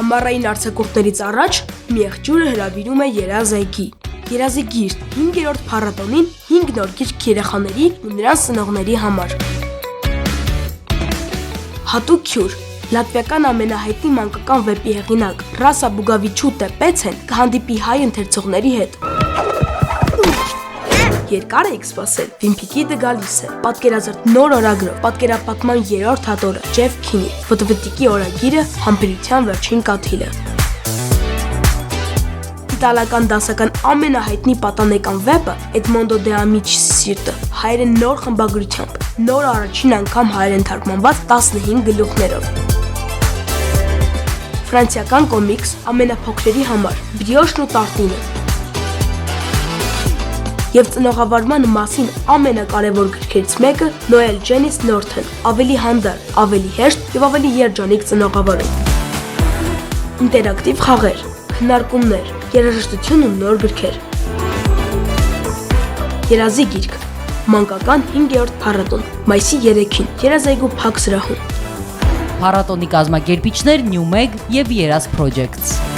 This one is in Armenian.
Ամառային արձակուրդներից առաջ մի եղջյուրը հրավիրում է երազայգի։ Երազիգիրտ 5-րդ փառատոնին 5 նոր գիրք երեխաների ու նրանց ծնողների համար։ Հատուկ հյուր լատվիական ամենահայտնի մանկական վեպի հեղինակ Ռասա Բուգավիչուտե Պեցեն կհանդիպի հայ ընթերցողների հետ։ Երկար եք սպասել, Վիմփիկիդը գալիս է, պատկերազարդ նոր օրագրով, պատկերապատման 3-րդ հատորը, Ջեֆ Քինի, ֆոտովետիկի օրագիրը, համբերության վերջին կաթիլը։ Իտալական դասական ամենահայտնի պատանեկան վեպը Էդմոնդո դե Ամիչիսի սիրտը, հայերեն նոր խմբագրությամբ, նոր առաջին անգամ հայերեն թարգմանված 15 գլուխներով։ Ֆրանսիական կոմիքս ամենափոքրերի համար, Բրիոշն ու Տարտինը։ Եվ ծնողավարման մասին ամենակարևոր գրքերից մեկը Նոել Ջենիս Նորթեն, ավելի հանդար, ավելի հեշտ եւ ավելի երջանիկ ծնողավարում։ Ինտերակտիվ խաղեր, քննարկումներ, երաժշտություն ու նոր գրքեր։ Երազի գիրք, մանկական 5-րդ փառատոն, մայիսի 3-ին, երազայգու փակ սրահում։ Փառատոնի կազմակերպիչներ Նյումեգ եւ Երազ Projects։